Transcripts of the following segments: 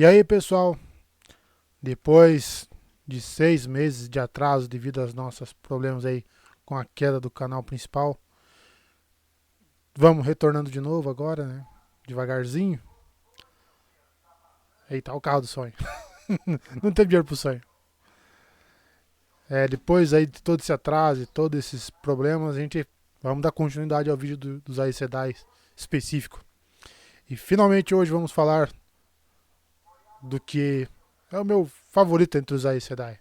E aí, pessoal, depois de 6 meses de atraso devido aos nossos problemas aí com a queda do canal principal, vamos retornando de novo agora, né? Devagarzinho. Eita, o carro do sonho. Não teve dinheiro pro sonho. Depois aí de todo esse atraso e todos esses problemas, a gente vamos dar continuidade ao vídeo dos Aes Sedai específico. E finalmente hoje vamos falar do que é o meu favorito entre os Aes Sedai.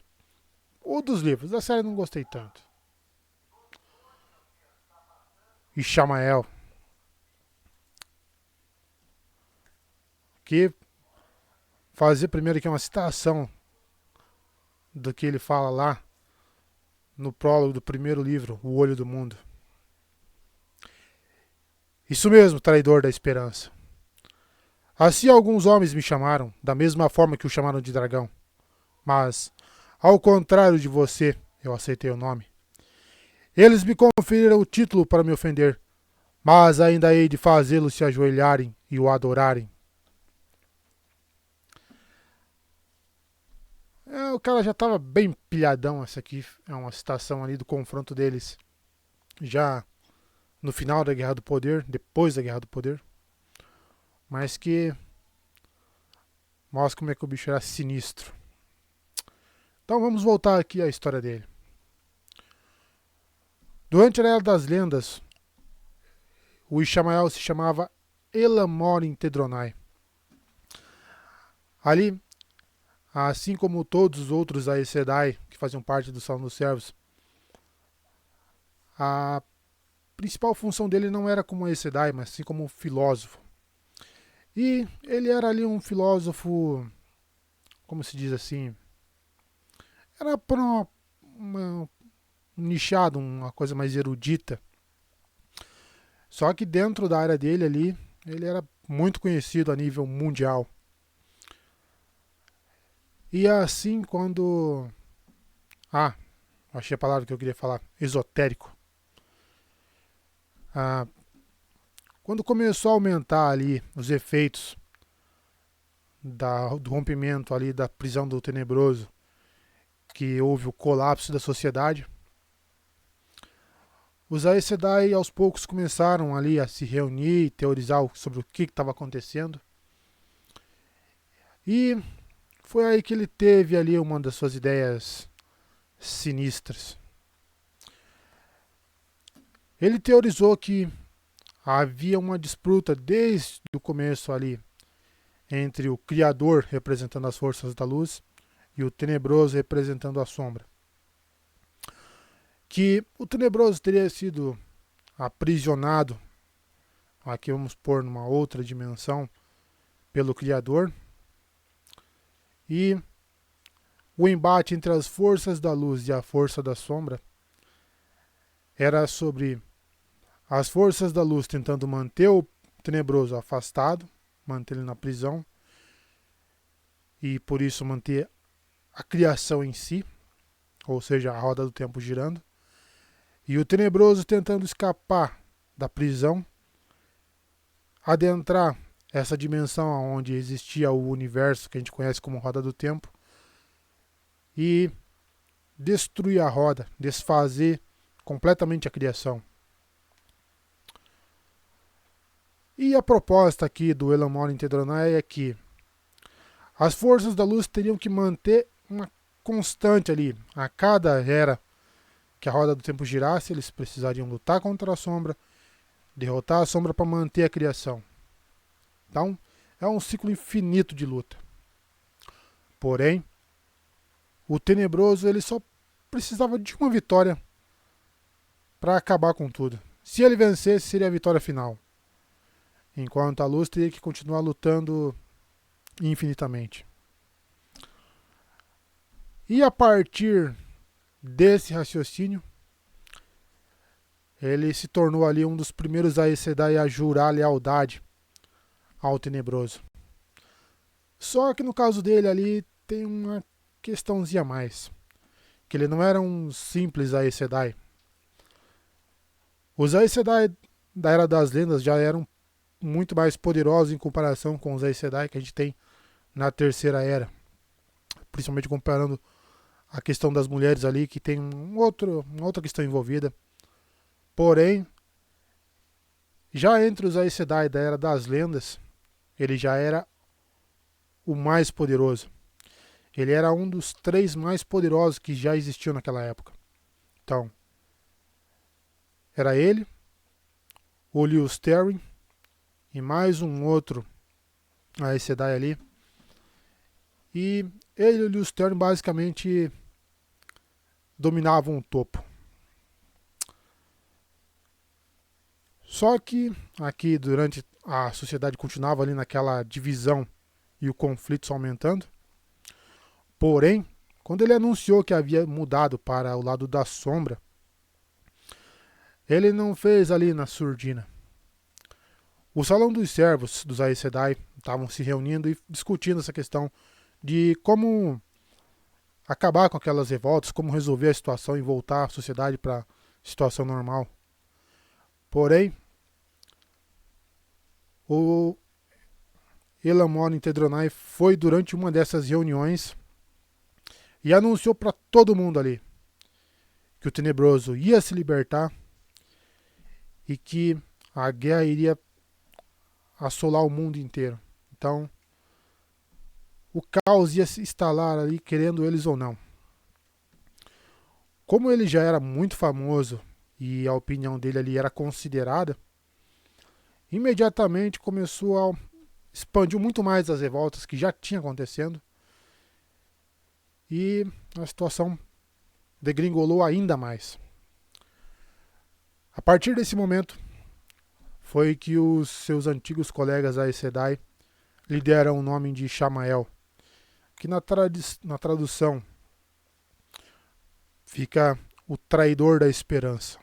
Ou dos livros, da série não gostei tanto. Ishamael, que fazer primeiro aqui uma citação do que ele fala lá no prólogo do primeiro livro, O Olho do Mundo. Isso mesmo, traidor da esperança. Assim alguns homens me chamaram, da mesma forma que o chamaram de dragão. Mas, ao contrário de você, eu aceitei o nome. Eles me conferiram o título para me ofender, mas ainda hei de fazê-los se ajoelharem e o adorarem. O cara já estava bem pilhadão. Essa aqui é uma citação ali do confronto deles já no final da Guerra do Poder, depois da Guerra do Poder, mas que mostra como é que o bicho era sinistro. Então vamos voltar aqui à história dele. Durante a Era das Lendas, o Ishamael se chamava Elamor Tedronai. Ali, assim como todos os outros Aes Sedai que faziam parte do Salão dos Servos, a principal função dele não era como Aes Sedai, mas sim como filósofo. E ele era ali um filósofo, como se diz assim, era para um nichado, uma coisa mais erudita. Só que dentro da área dele ali, ele era muito conhecido a nível mundial. E assim quando... achei a palavra que eu queria falar, esotérico. Quando começou a aumentar ali os efeitos do rompimento ali da prisão do Tenebroso, que houve o colapso da sociedade, os Aes Sedai aos poucos começaram ali a se reunir e teorizar sobre o que estava acontecendo. E foi aí que ele teve ali uma das suas ideias sinistras. Ele teorizou que havia uma disputa desde o começo ali entre o Criador, representando as forças da luz, e o Tenebroso, representando a sombra. Que o Tenebroso teria sido aprisionado, aqui vamos pôr numa outra dimensão, pelo Criador. E o embate entre as forças da luz e a força da sombra era sobre as forças da luz tentando manter o Tenebroso afastado, manter ele na prisão, e por isso manter a criação em si, ou seja, a roda do tempo girando, e o Tenebroso tentando escapar da prisão, adentrar essa dimensão onde existia o universo que a gente conhece como roda do tempo e destruir a roda, desfazer completamente a criação. E a proposta aqui do Elamor Tedronai é que as forças da luz teriam que manter uma constante ali. A cada era que a roda do tempo girasse, eles precisariam lutar contra a sombra, derrotar a sombra para manter a criação. Então, é um ciclo infinito de luta. Porém, o Tenebroso ele só precisava de uma vitória para acabar com tudo. Se ele vencesse, seria a vitória final. Enquanto a luz teria que continuar lutando infinitamente. E a partir desse raciocínio, ele se tornou ali um dos primeiros Aes Sedai a jurar lealdade ao Tenebroso. Só que no caso dele ali tem uma questãozinha a mais, que ele não era um simples Aes Sedai. Os Aes Sedai da Era das Lendas já eram muito mais poderosos em comparação com os Aes Sedai que a gente tem na Terceira Era, principalmente comparando a questão das mulheres ali, que tem uma outra questão envolvida. Porém, já entre os Aes Sedai da Era das Lendas, ele já era o mais poderoso. Ele era um dos 3 mais poderosos que já existiam naquela época. Então, era ele, o Lews Therin e mais um outro Aes Sedai ali. E ele e o Lews Therin basicamente dominavam o topo. Só que aqui durante a sociedade continuava ali naquela divisão e o conflito só aumentando. Porém, quando ele anunciou que havia mudado para o lado da sombra, ele não fez ali na surdina. O salão dos servos dos Aes Sedai estavam se reunindo e discutindo essa questão de como acabar com aquelas revoltas, como resolver a situação e voltar a sociedade para a situação normal. Porém, o Elamon Intedronai foi durante uma dessas reuniões e anunciou para todo mundo ali que o Tenebroso ia se libertar e que a guerra iria assolar o mundo inteiro. Então, o caos ia se instalar ali, querendo eles ou não. Como ele já era muito famoso e a opinião dele ali era considerada, imediatamente começou a expandir muito mais as revoltas que já tinham acontecendo e a situação degringolou ainda mais. A partir desse momento, foi que os seus antigos colegas Aes Sedai lhe deram o nome de Shamael, que na tradução fica o traidor da esperança.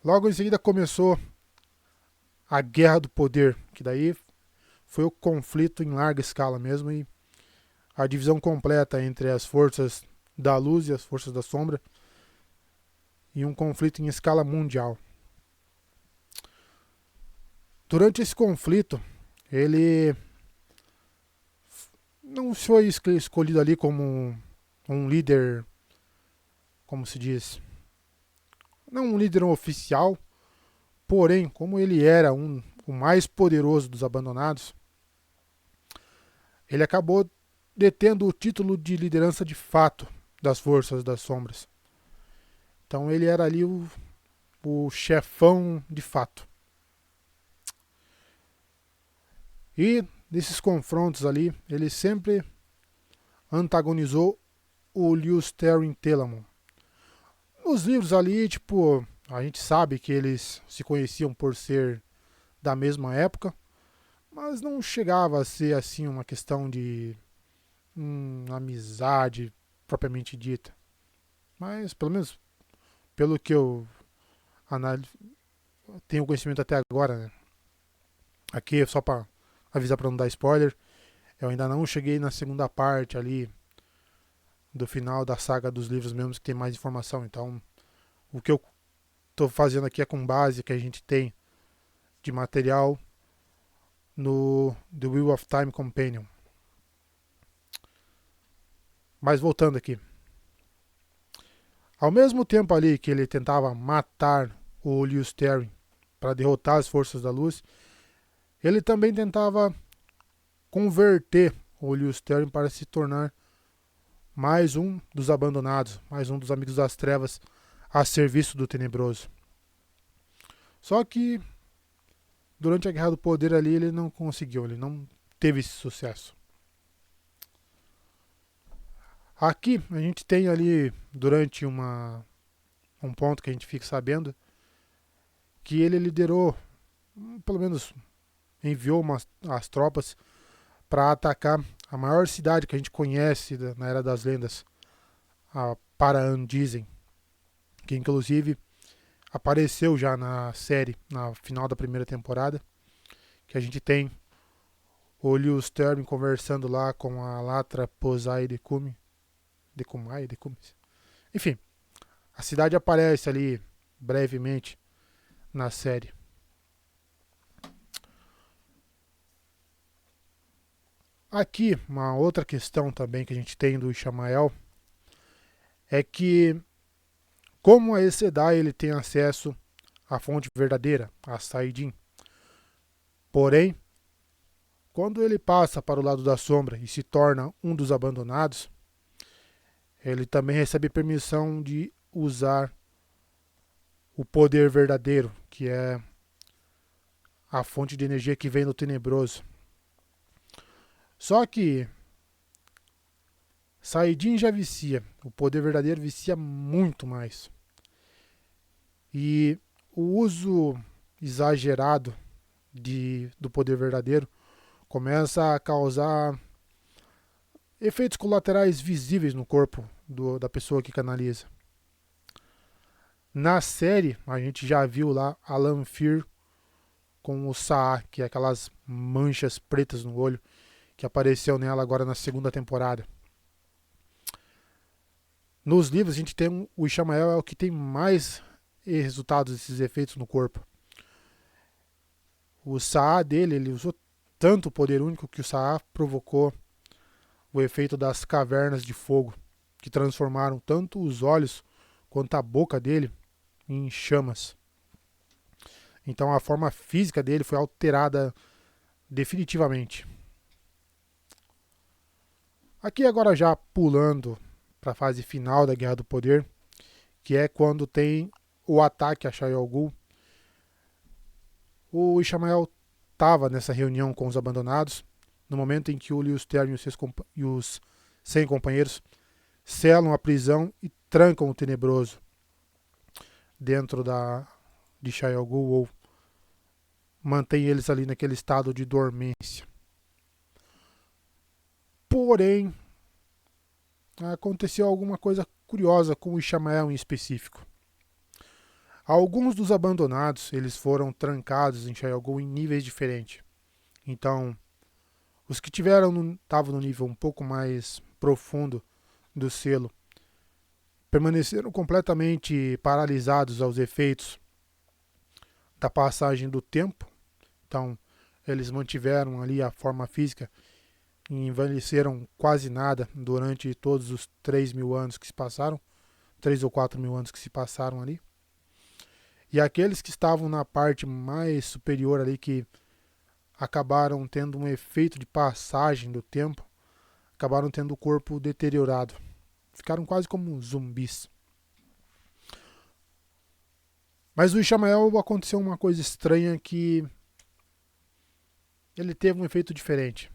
Logo em seguida começou a Guerra do Poder, que daí foi o conflito em larga escala mesmo e a divisão completa entre as forças da luz e as forças da sombra e um conflito em escala mundial. Durante esse conflito, ele não foi escolhido ali como um líder, como se diz, não um líder oficial, porém, como ele era o mais poderoso dos abandonados, ele acabou detendo o título de liderança de fato das forças das sombras. Então ele era ali o chefão de fato. E nesses confrontos ali, ele sempre antagonizou o Lews Therin Telamon. Nos livros ali, tipo, a gente sabe que eles se conheciam por ser da mesma época, mas não chegava a ser assim uma questão de amizade propriamente dita. Mas, pelo menos, pelo que eu tenho conhecimento até agora, né? Aqui, só para avisar para não dar spoiler, eu ainda não cheguei na segunda parte ali do final da saga dos livros mesmo, que tem mais informação. Então, o que eu estou fazendo aqui é com base que a gente tem de material no The Wheel of Time Companion. Mas voltando aqui. Ao mesmo tempo ali que ele tentava matar o Lews Therin para derrotar as forças da luz, ele também tentava converter o Lews Therin para se tornar mais um dos abandonados, mais um dos amigos das trevas a serviço do Tenebroso. Só que durante a Guerra do Poder ali ele não conseguiu, ele não teve esse sucesso. Aqui a gente tem ali, durante um ponto que a gente fica sabendo, que ele liderou, pelo menos enviou as tropas para atacar a maior cidade que a gente conhece na Era das Lendas, a Para-Andísen, que inclusive apareceu já na série, na final da primeira temporada, que a gente tem o Lews Therin conversando lá com a Latra Posai Decumai. Enfim, a cidade aparece ali brevemente na série. Aqui, uma outra questão também que a gente tem do Ishamael é que, como a Aes Sedai ele tem acesso à fonte verdadeira, a saidin, porém, quando ele passa para o lado da sombra e se torna um dos abandonados, ele também recebe permissão de usar o poder verdadeiro, que é a fonte de energia que vem do tenebroso. Só que saidin já vicia, o poder verdadeiro vicia muito mais. E o uso exagerado do poder verdadeiro começa a causar efeitos colaterais visíveis no corpo da pessoa que canaliza. Na série, a gente já viu lá a Lanfear com o Saa, que é aquelas manchas pretas no olho, que apareceu nela agora na segunda temporada. Nos livros, a gente tem o Ishamael é o que tem mais resultados desses efeitos no corpo. O Saa dele, ele usou tanto o poder único que o Saa provocou o efeito das cavernas de fogo, que transformaram tanto os olhos quanto a boca dele em chamas. Então a forma física dele foi alterada definitivamente. Aqui agora já pulando para a fase final da Guerra do Poder, que é quando tem o ataque a Shayol Ghul. O Ishamael estava nessa reunião com os abandonados, no momento em que o Leoster e os 100 companheiros selam a prisão e trancam o Tenebroso dentro de Shayol Ghul, ou mantém eles ali naquele estado de dormência. Porém, aconteceu alguma coisa curiosa com o Ishamael em específico. Alguns dos abandonados eles foram trancados em Shayol Ghul em níveis diferentes. Então, os que estavam no nível um pouco mais profundo do selo permaneceram completamente paralisados aos efeitos da passagem do tempo. Então, eles mantiveram ali a forma física e envelheceram quase nada durante todos os 3.000 anos que se passaram, 3 ou 4.000 anos que se passaram ali. E aqueles que estavam na parte mais superior ali, que acabaram tendo um efeito de passagem do tempo, acabaram tendo o corpo deteriorado. Ficaram quase como zumbis. Mas o Ishamael aconteceu uma coisa estranha, que ele teve um efeito diferente.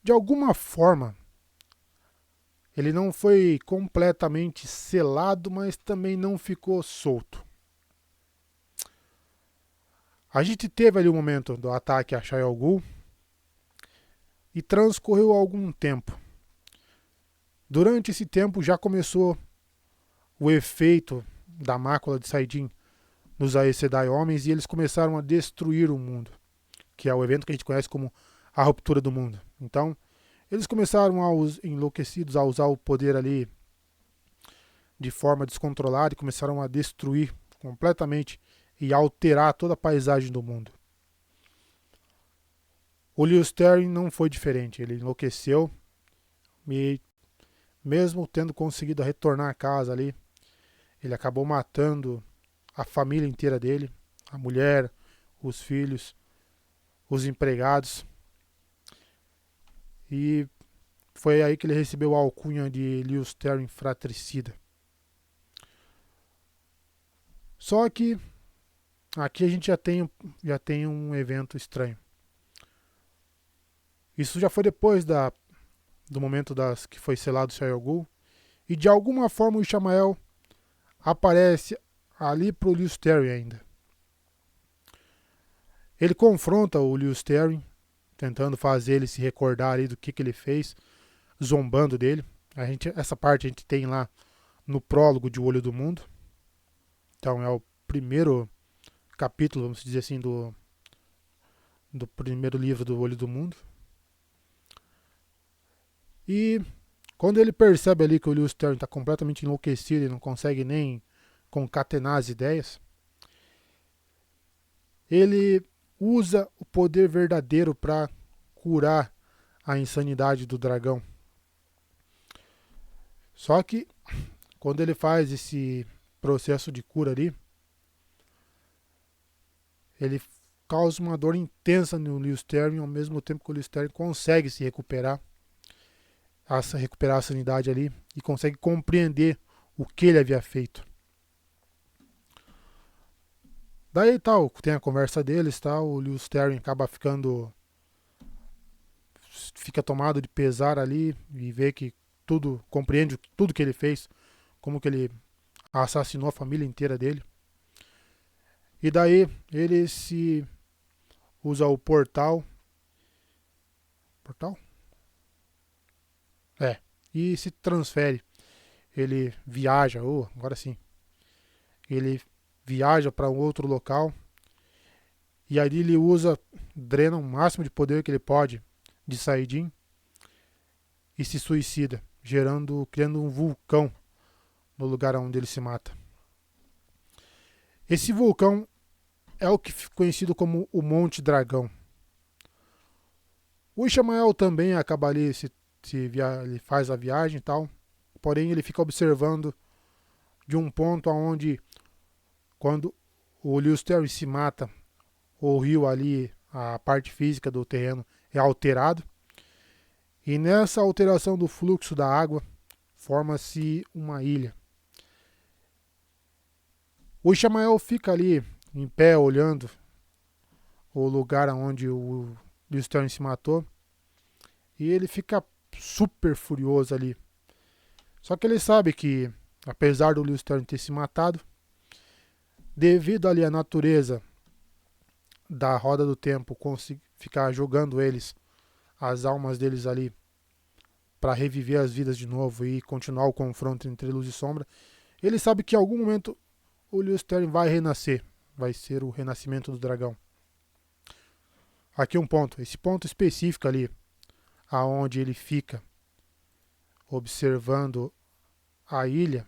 De alguma forma, ele não foi completamente selado, mas também não ficou solto. A gente teve ali o momento do ataque a Shayol Ghul e transcorreu algum tempo. Durante esse tempo já começou o efeito da mácula de saidin nos Aes Sedai homens, e eles começaram a destruir o mundo, que é o evento que a gente conhece como a ruptura do mundo. Então, eles começaram enlouquecidos a usar o poder ali de forma descontrolada e começaram a destruir completamente e alterar toda a paisagem do mundo. O Leoster não foi diferente, ele enlouqueceu e, mesmo tendo conseguido retornar à casa ali, ele acabou matando a família inteira dele, a mulher, os filhos, os empregados. E foi aí que ele recebeu a alcunha de Leoster Fratricida. Só que aqui a gente já tem um evento estranho. Isso já foi depois do momento que foi selado Shayol Ghul, e de alguma forma o Ishamael aparece ali pro Leoster ainda. Ele confronta o Leoster, tentando fazer ele se recordar ali do que ele fez, zombando dele. Essa parte a gente tem lá no prólogo de O Olho do Mundo. Então é o primeiro capítulo, vamos dizer assim, do primeiro livro do Olho do Mundo. E quando ele percebe ali que o Leoster está completamente enlouquecido e não consegue nem concatenar as ideias, ele usa o poder verdadeiro para curar a insanidade do dragão. Só que quando ele faz esse processo de cura ali, ele causa uma dor intensa no Lewis Terry, ao mesmo tempo que o Lewis Terry consegue se recuperar a sanidade ali e consegue compreender o que ele havia feito. Daí tal, tem a conversa deles, tal, o Lewis Terry fica tomado de pesar ali e vê que compreende tudo que ele fez, como que ele assassinou a família inteira dele. E daí ele se usa o portal. Portal? E se transfere. Ele viaja, agora sim. Ele viaja para um outro local e ali ele drena o máximo de poder que ele pode de Saiyajin e se suicida, criando um vulcão no lugar onde ele se mata. Esse vulcão é o que ficou conhecido como o Monte Dragão. O Ishamael também acaba ali, ele faz a viagem e tal, porém ele fica observando de um ponto aonde, quando o Lewis Terry se mata, o rio ali, a parte física do terreno é alterado, e nessa alteração do fluxo da água forma-se uma ilha. O Ishamael fica ali em pé olhando o lugar onde o Lewis Terry se matou e ele fica super furioso ali. Só que ele sabe que, apesar do Lewis Terry ter se matado, devido ali à natureza da roda do tempo ficar jogando as almas deles ali, para reviver as vidas de novo e continuar o confronto entre luz e sombra, ele sabe que em algum momento o Lewis Terry vai renascer, vai ser o renascimento do dragão. Aqui um ponto, esse ponto específico ali, aonde ele fica observando a ilha,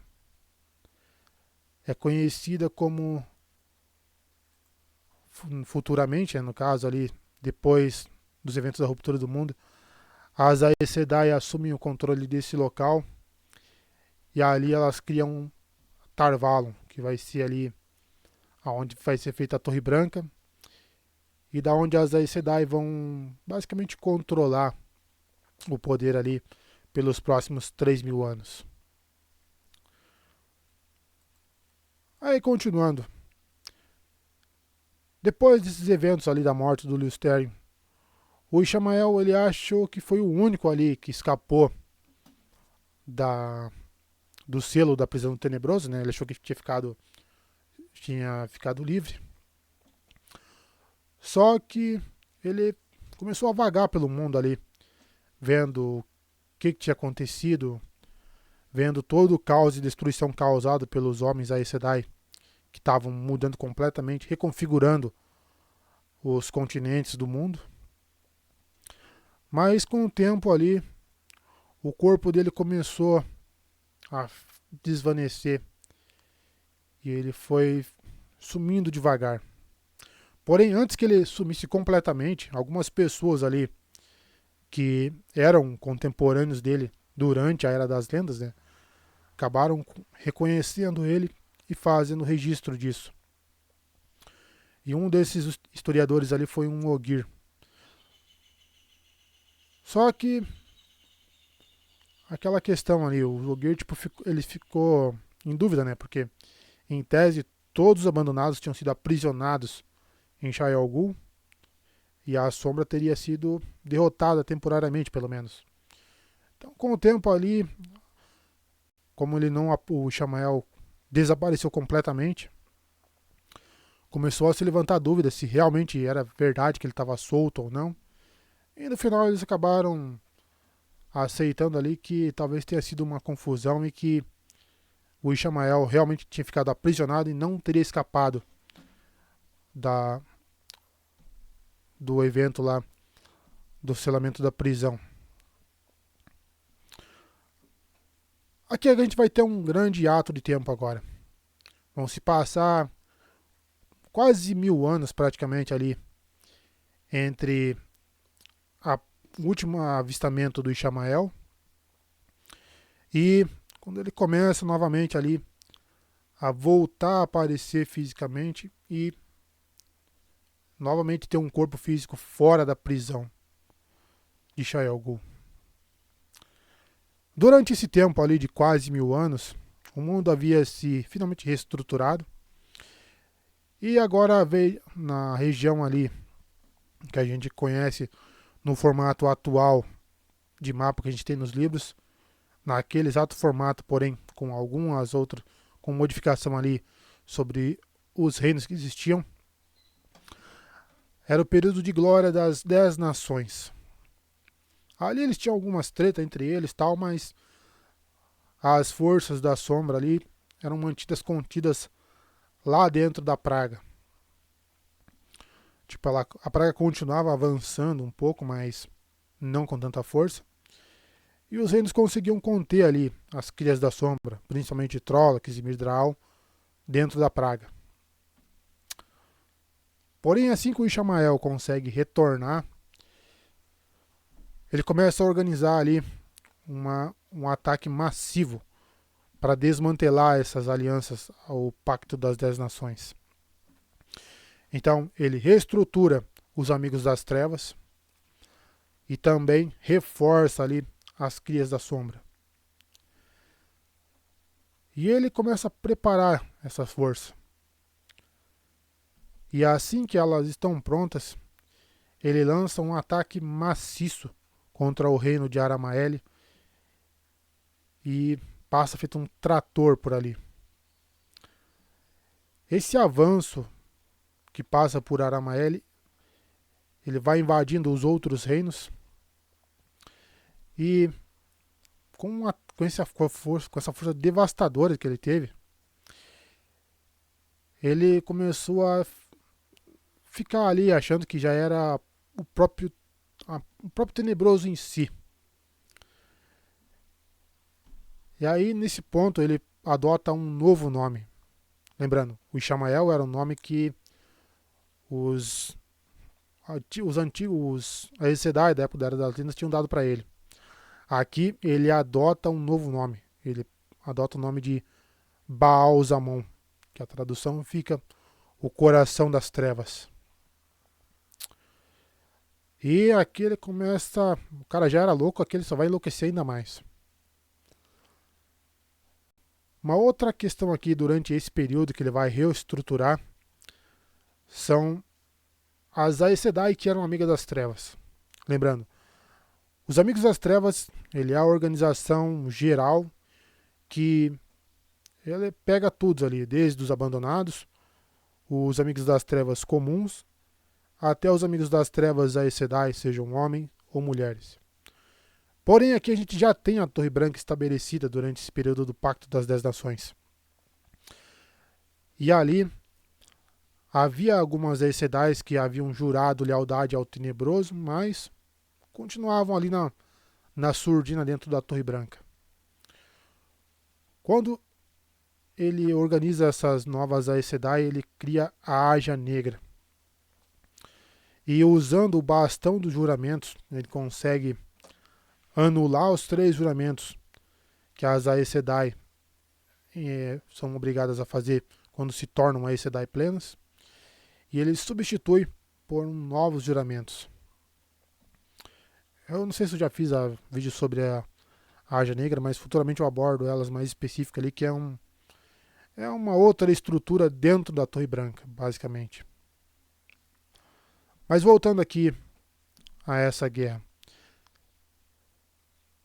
é conhecida como, futuramente, no caso ali, depois dos eventos da ruptura do mundo, as Aes Sedai assumem o controle desse local e ali elas criam um Tar Valon, que vai ser ali aonde vai ser feita a Torre Branca e da onde as Aes Sedai vão basicamente controlar o poder ali pelos próximos 3.000 anos. Aí continuando, depois desses eventos ali da morte do Lewis Terry, o Ishamael ele achou que foi o único ali que escapou do selo da prisão do Tenebroso, né? Ele achou que tinha ficado livre. Só que ele começou a vagar pelo mundo ali, vendo o que tinha acontecido, vendo todo o caos e destruição causado pelos homens Aes Sedai, que estavam mudando completamente, reconfigurando os continentes do mundo. Mas com o tempo ali, o corpo dele começou a desvanecer e ele foi sumindo devagar. Porém, antes que ele sumisse completamente, algumas pessoas ali que eram contemporâneos dele durante a Era das Lendas, né, acabaram reconhecendo ele e fazendo registro disso. E um desses historiadores ali foi um Ogier. Só que aquela questão ali, o Ogier ele ficou em dúvida, né? Porque em tese todos os abandonados tinham sido aprisionados em Shayol Ghul e a sombra teria sido derrotada temporariamente, pelo menos. Então, com o tempo ali, como o Ishamael desapareceu completamente, começou a se levantar dúvida se realmente era verdade que ele estava solto ou não. E no final eles acabaram aceitando ali que talvez tenha sido uma confusão e que o Ishamael realmente tinha ficado aprisionado e não teria escapado do evento lá do selamento da prisão. Aqui a gente vai ter um grande ato de tempo agora. Vão se passar quase 1000 anos praticamente ali entre o último avistamento do Ishamael e quando ele começa novamente ali a voltar a aparecer fisicamente e novamente ter um corpo físico fora da prisão de Shayol Ghul. Durante esse tempo ali de quase 1000 anos, o mundo havia se finalmente reestruturado e agora veio na região ali que a gente conhece no formato atual de mapa que a gente tem nos livros, naquele exato formato, porém com algumas outras, com modificação ali sobre os reinos que existiam. Era o período de glória das 10 nações. Ali eles tinham algumas tretas entre eles, tal, mas as forças da sombra ali eram mantidas contidas lá dentro da praga. Tipo, a praga continuava avançando um pouco, mas não com tanta força. E os reinos conseguiam conter ali as crias da sombra, principalmente Trollocs e Myrddraal, dentro da praga. Porém, assim que o Ishamael consegue retornar, ele começa a organizar ali um ataque massivo para desmantelar essas alianças ao Pacto das 10 Nações. Então, ele reestrutura os Amigos das Trevas e também reforça ali as Crias da Sombra. E ele começa a preparar essa força. E assim que elas estão prontas, ele lança um ataque maciço contra o reino de Aramael e passa feito um trator por ali. Esse avanço que passa por Aramael, ele vai invadindo os outros reinos e com essa força devastadora que ele teve, ele começou a ficar ali achando que já era o próprio Tenebroso em si. E aí, nesse ponto, ele adota um novo nome. Lembrando, o Ishamael era um nome que os antigos Aes Sedai da época da Era das Lendas tinham dado para ele. Aqui, ele adota um novo nome. Ele adota o nome de Baal-Zamon, que a tradução fica o coração das trevas. E aqui ele começa... O cara já era louco, aqui ele só vai enlouquecer ainda mais. Uma outra questão aqui durante esse período que ele vai reestruturar são as Aes Sedai que eram amigas das trevas. Lembrando, os Amigos das Trevas, ele é a organização geral que ele pega tudo ali, desde os abandonados, os Amigos das Trevas comuns, até os Amigos das Trevas Aes Sedai, sejam homens ou mulheres. Porém, aqui a gente já tem a Torre Branca estabelecida durante esse período do Pacto das 10 Nações. E ali havia algumas Aes Sedai que haviam jurado lealdade ao Tenebroso, mas continuavam ali na surdina dentro da Torre Branca. Quando ele organiza essas novas Aes Sedai, ele cria a Aja Negra. E usando o bastão dos juramentos, ele consegue anular os 3 juramentos que as Aes Sedai são obrigadas a fazer quando se tornam Aes Sedai plenas. E ele substitui por novos juramentos. Eu não sei se eu já fiz vídeo sobre a Aja Negra, mas futuramente eu abordo elas mais específicas ali, que é uma outra estrutura dentro da Torre Branca, basicamente. Mas voltando aqui a essa guerra.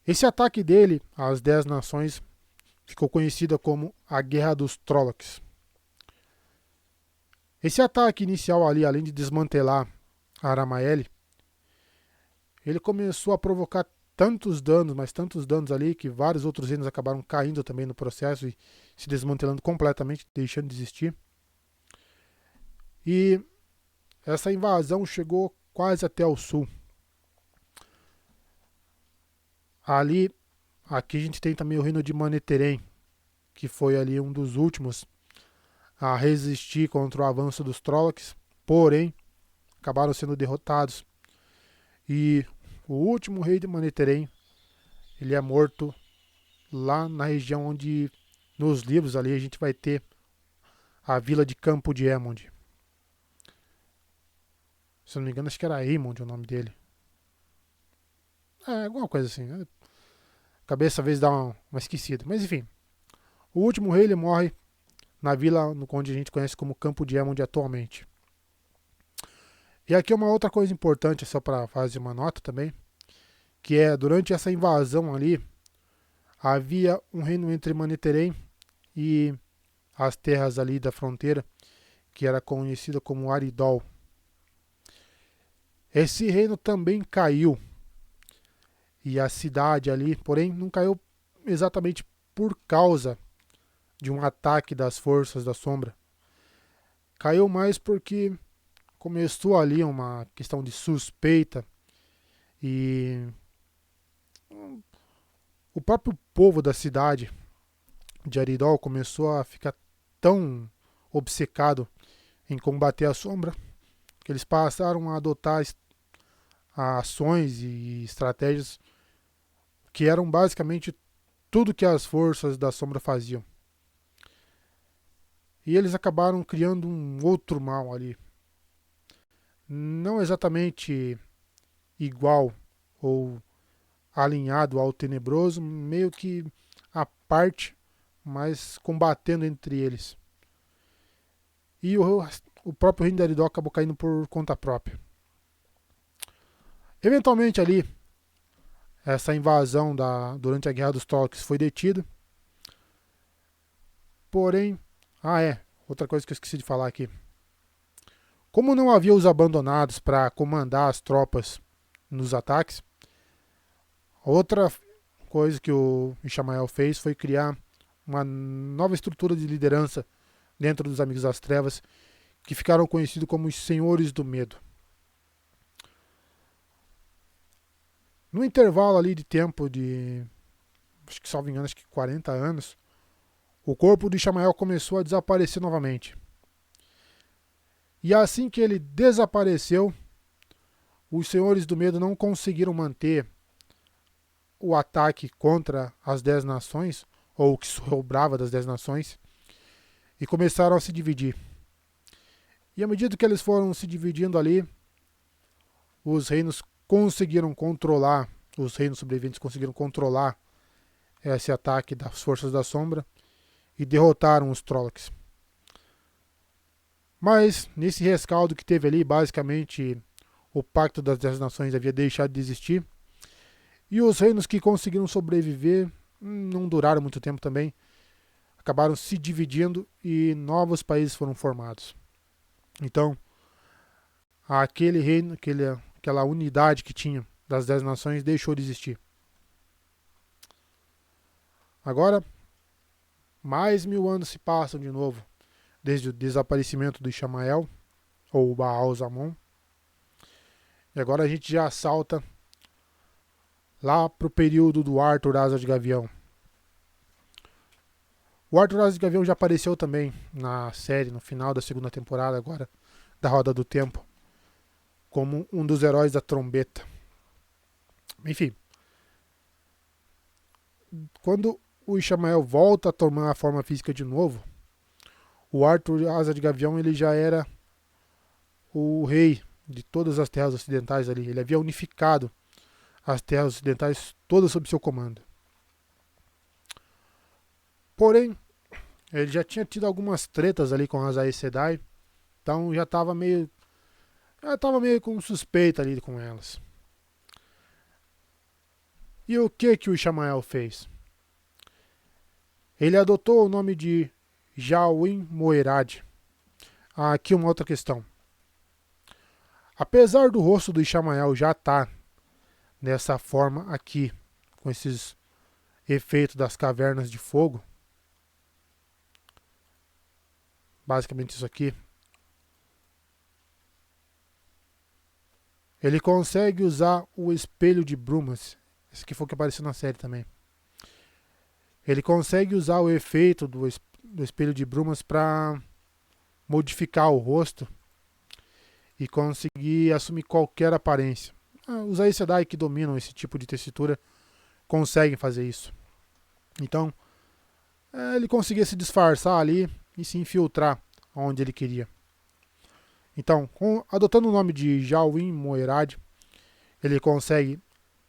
Esse ataque dele às 10 nações ficou conhecida como a Guerra dos Trollocs. Esse ataque inicial ali, além de desmantelar Aramael, ele começou a provocar tantos danos, mas tantos danos ali, que vários outros reinos acabaram caindo também no processo e se desmantelando completamente, deixando de existir. E essa invasão chegou quase até o sul. Ali, aqui a gente tem também o reino de Manetheren, que foi ali um dos últimos a resistir contra o avanço dos Trollocs. Porém, acabaram sendo derrotados. E o último rei de Manetheren, ele é morto lá na região onde, nos livros ali, a gente vai ter a vila de Campo de Aemond. Se eu não me engano, acho que era Aemond o nome dele. Alguma coisa assim, né? A cabeça às vezes dá uma esquecida. Mas enfim, o último rei ele morre na vila onde a gente conhece como Campo de Aemond atualmente. E aqui uma outra coisa importante, só para fazer uma nota também, que é durante essa invasão ali, havia um reino entre Manetheren e as terras ali da fronteira, que era conhecida como Aridol. Esse reino também caiu, e a cidade ali, porém, não caiu exatamente por causa de um ataque das forças da sombra. Caiu mais porque começou ali uma questão de suspeita e o próprio povo da cidade de Aridol começou a ficar tão obcecado em combater a sombra que eles passaram a adotar ações e estratégias que eram basicamente tudo que as forças da sombra faziam. E eles acabaram criando um outro mal ali. Não exatamente igual ou alinhado ao tenebroso, meio que à parte, mas combatendo entre eles. E o próprio reino de Aridol acabou caindo por conta própria. Eventualmente ali, essa invasão durante a Guerra dos Trollocs foi detida. Porém, outra coisa que eu esqueci de falar aqui. Como não havia os abandonados para comandar as tropas nos ataques, outra coisa que o Ishamael fez foi criar uma nova estrutura de liderança dentro dos Amigos das Trevas, que ficaram conhecidos como os Senhores do Medo. No intervalo ali de tempo de, acho que salvo engano, acho que 40 anos, o corpo de Ishamael começou a desaparecer novamente. E assim que ele desapareceu, os Senhores do Medo não conseguiram manter o ataque contra as 10 nações, ou o que sobrava das 10 nações, e começaram a se dividir. E à medida que eles foram se dividindo ali, os reinos sobreviventes conseguiram controlar esse ataque das forças da sombra e derrotaram os Trollocs. Mas nesse rescaldo que teve ali, basicamente o Pacto das 10 Nações havia deixado de existir. E os reinos que conseguiram sobreviver não duraram muito tempo também. Acabaram se dividindo e novos países foram formados. Então, aquele reino, aquela unidade que tinha das 10 nações deixou de existir. Agora, mais 1000 anos se passam de novo, desde o desaparecimento do Ishamael, ou Baal Zamon. E agora a gente já salta lá para o período do Arthur Asa de Gavião. O Arthur Asa de Gavião já apareceu também na série, no final da segunda temporada agora, da Roda do Tempo, como um dos heróis da trombeta. Enfim, quando o Ishamael volta a tomar a forma física de novo, o Arthur Asa de Gavião ele já era o rei de todas as terras ocidentais ali. Ele havia unificado as terras ocidentais todas sob seu comando. Porém, ele já tinha tido algumas tretas ali com as Aes Sedai, então já estava meio com suspeita ali com elas. E o que o Ishamael fez? Ele adotou o nome de Jawin Moerad. Aqui uma outra questão. Apesar do rosto do Ishamael já estar dessa forma aqui, com esses efeitos das cavernas de fogo, basicamente isso aqui, ele consegue usar o espelho de brumas. Esse aqui foi o que apareceu na série também. Ele consegue usar o efeito do espelho de brumas para modificar o rosto e conseguir assumir qualquer aparência. Os Aes Sedai que dominam esse tipo de tessitura conseguem fazer isso. Então, ele conseguia se disfarçar ali e se infiltrar onde ele queria. Então, adotando o nome de Jawin Moerad, ele consegue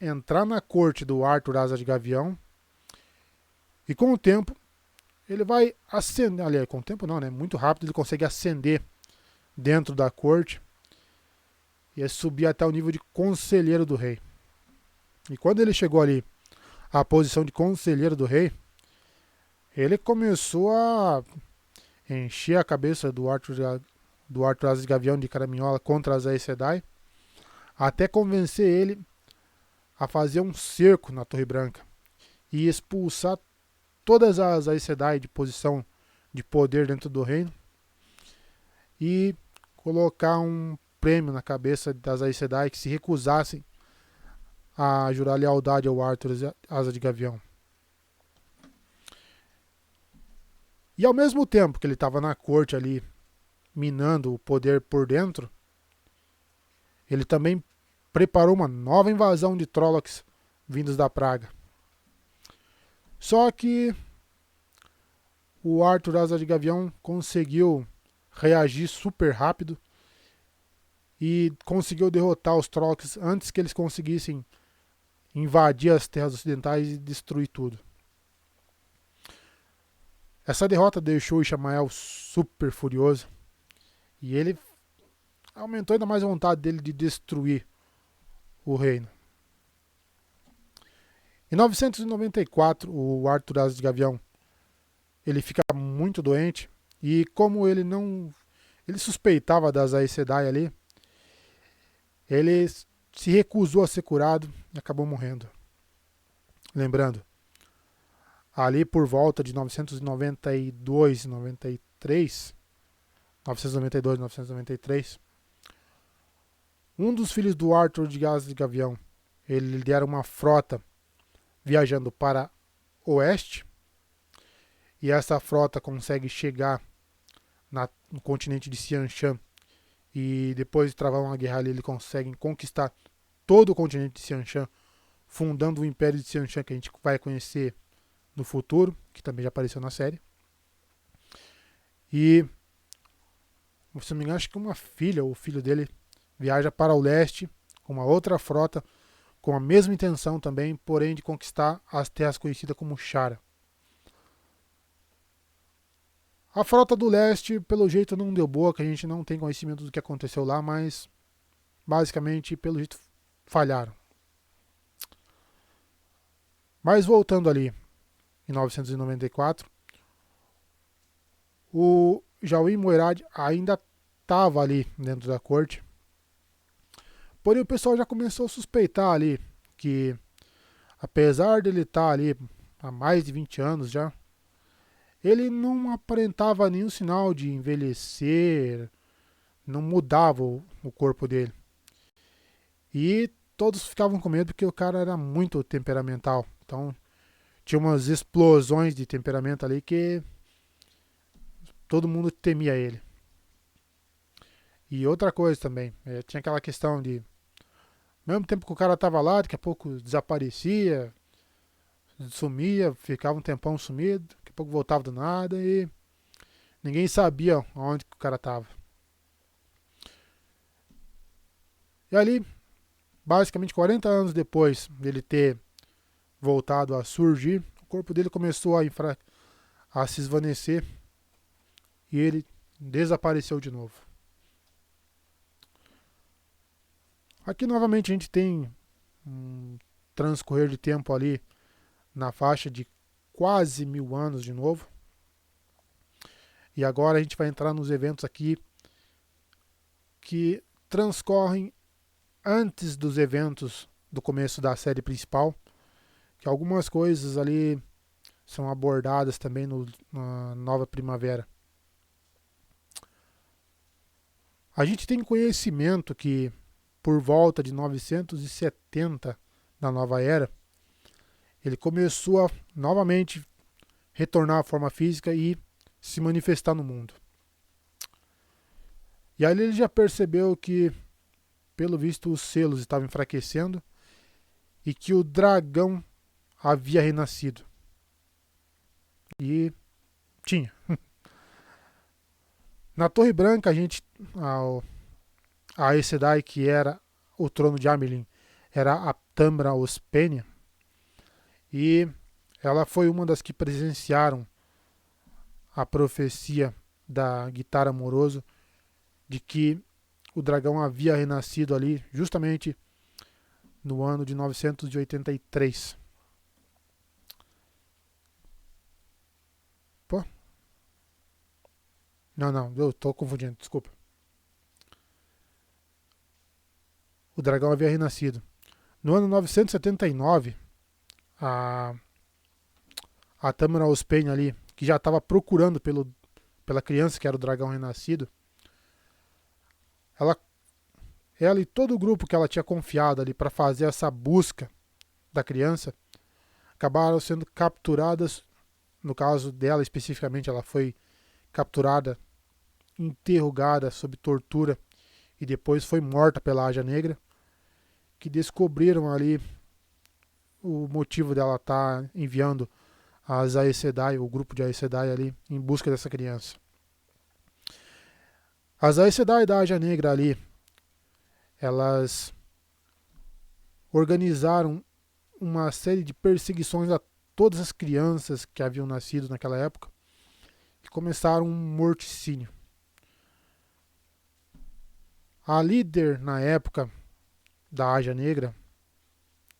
entrar na corte do Arthur Asa de Gavião e com o tempo ele vai ascender, aliás, com o tempo não, né? Muito rápido ele consegue ascender dentro da corte e subir até o nível de conselheiro do rei. E quando ele chegou ali à posição de conselheiro do rei, ele começou a encher a cabeça do Arthur Asa de Gavião de Caraminhola contra as Aes Sedai, até convencer ele a fazer um cerco na Torre Branca e expulsar todas as Aes Sedai de posição de poder dentro do reino e colocar um prêmio na cabeça das Aes Sedai que se recusassem a jurar lealdade ao Arthur Asa de Gavião. E ao mesmo tempo que ele estava na corte ali, minando o poder por dentro, ele também preparou uma nova invasão de Trollocs vindos da Praga. Só que o Arthur Asa de Gavião conseguiu reagir super rápido e conseguiu derrotar os Trollocs antes que eles conseguissem invadir as terras ocidentais e destruir tudo. Essa derrota deixou o Ishamael super furioso e ele aumentou ainda mais a vontade dele de destruir o reino. Em 994, o Arthur Asa de Gavião ele fica muito doente e como ele suspeitava das Aes Sedai ali, ele se recusou a ser curado e acabou morrendo. Lembrando, ali por volta de 992, 93, 992, 993, um dos filhos do Arthur de Asa de Gavião, ele lidera uma frota viajando para oeste, e essa frota consegue chegar no continente de Xianshan, e depois de travar uma guerra ali, eles conseguem conquistar todo o continente de Xianshan, fundando o Império de Xianshan, que a gente vai conhecer no futuro, que também já apareceu na série. E, se não me engano, acho que uma filha ou o filho dele viaja para o leste com uma outra frota, com a mesma intenção também, porém de conquistar as terras conhecidas como Shara. A frota do leste, pelo jeito, não deu boa, que a gente não tem conhecimento do que aconteceu lá, mas basicamente, pelo jeito, falharam. Mas voltando ali, em 994, o Jawin Moerad ainda estava ali dentro da corte. Porém, o pessoal já começou a suspeitar ali que, apesar dele estar ali há mais de 20 anos já, ele não aparentava nenhum sinal de envelhecer, não mudava o corpo dele. E todos ficavam com medo porque o cara era muito temperamental. Então, tinha umas explosões de temperamento ali que todo mundo temia ele. E outra coisa também, tinha aquela questão de, ao mesmo tempo que o cara tava lá, daqui a pouco desaparecia, sumia, ficava um tempão sumido, daqui a pouco voltava do nada e ninguém sabia onde que o cara tava. E ali, basicamente 40 anos depois dele ter voltado a surgir, o corpo dele começou a se esvanecer e ele desapareceu de novo. Aqui novamente a gente tem um transcorrer de tempo ali na faixa de quase 1000 anos de novo. E agora a gente vai entrar nos eventos aqui que transcorrem antes dos eventos do começo da série principal, que algumas coisas ali são abordadas também na Nova Primavera. A gente tem conhecimento que por volta de 970 da Nova Era, ele começou a novamente retornar à forma física e se manifestar no mundo. E ali ele já percebeu que, pelo visto, os selos estavam enfraquecendo e que o dragão havia renascido. E tinha. Na Torre Branca, a Aes Sedai, que era o trono de Amelin, era a Tamra Ospenia, e ela foi uma das que presenciaram a profecia da Guitarra Amoroso de que o dragão havia renascido ali justamente no ano de 983. Pô? Não, eu tô confundindo, desculpa. O dragão havia renascido. No ano 979, a, a Tamara Ospen ali, que já estava procurando pela criança que era o dragão renascido, ela e todo o grupo que ela tinha confiado ali para fazer essa busca da criança acabaram sendo capturadas. No caso dela especificamente, ela foi capturada, interrogada sob tortura e depois foi morta pela Aja Negra, que descobriram ali o motivo dela estar enviando as Aes Sedai, o grupo de Aes Sedai ali, em busca dessa criança. As Aes Sedai da Aja Negra ali, elas organizaram uma série de perseguições a todas as crianças que haviam nascido naquela época e começaram um morticínio. A líder na época da Aja Negra,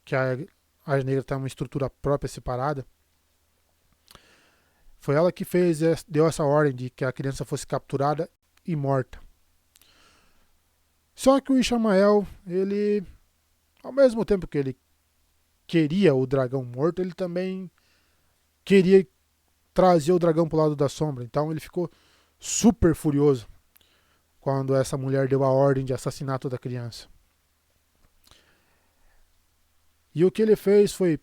que a Aja Negra tem uma estrutura própria separada, foi ela que deu essa ordem de que a criança fosse capturada e morta. Só que o Ishamael, ele, ao mesmo tempo que ele queria o dragão morto, ele também queria trazer o dragão para o lado da sombra. Então ele ficou super furioso quando essa mulher deu a ordem de assassinato da criança. E o que ele fez foi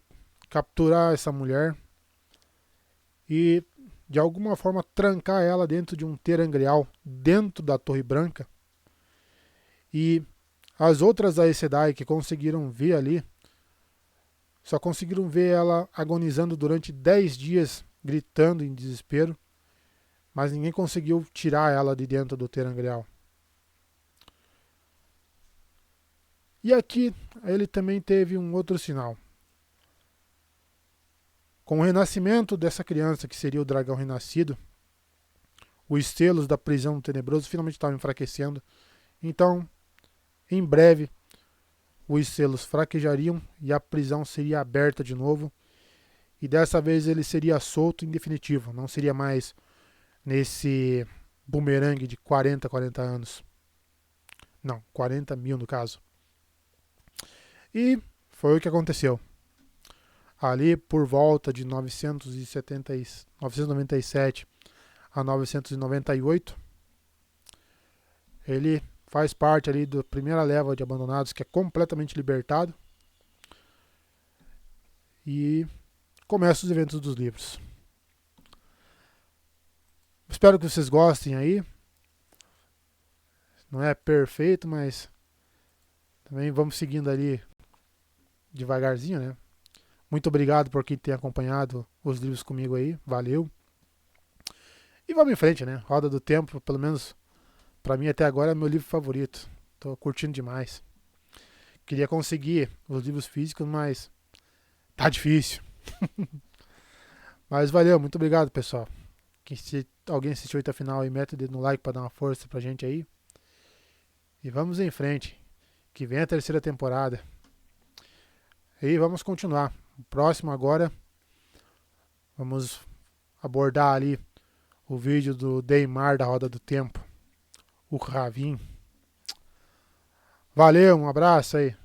capturar essa mulher e de alguma forma trancar ela dentro de um terangreal dentro da Torre Branca. E as outras Aes Sedai que conseguiram ver ali só conseguiram ver ela agonizando durante 10 dias, gritando em desespero, mas ninguém conseguiu tirar ela de dentro do terangreal. E aqui ele também teve um outro sinal. Com o renascimento dessa criança, que seria o dragão renascido, os selos da prisão do tenebroso finalmente estavam enfraquecendo. Então, em breve, os selos fraquejariam e a prisão seria aberta de novo. E dessa vez ele seria solto em definitivo. Não seria mais nesse bumerangue de 40 anos. Não, 40 mil no caso. E foi o que aconteceu. Ali por volta de 997 a 998, ele faz parte ali da primeira leva de abandonados que é completamente libertado e começa os eventos dos livros. Espero que vocês gostem aí. Não é perfeito, mas também vamos seguindo ali devagarzinho, né? Muito obrigado por quem tem acompanhado os livros comigo aí. Valeu. E vamos em frente, né? Roda do Tempo, pelo menos pra mim até agora é meu livro favorito. Tô curtindo demais. Queria conseguir os livros físicos, mas tá difícil. Mas valeu, muito obrigado, pessoal. Se alguém assistiu até o final aí, mete o dedo no like pra dar uma força pra gente aí. E vamos em frente. Que vem a terceira temporada. E vamos continuar. O próximo agora, vamos abordar ali o vídeo do Deimar da Roda do Tempo. O Ravin. Valeu, um abraço aí.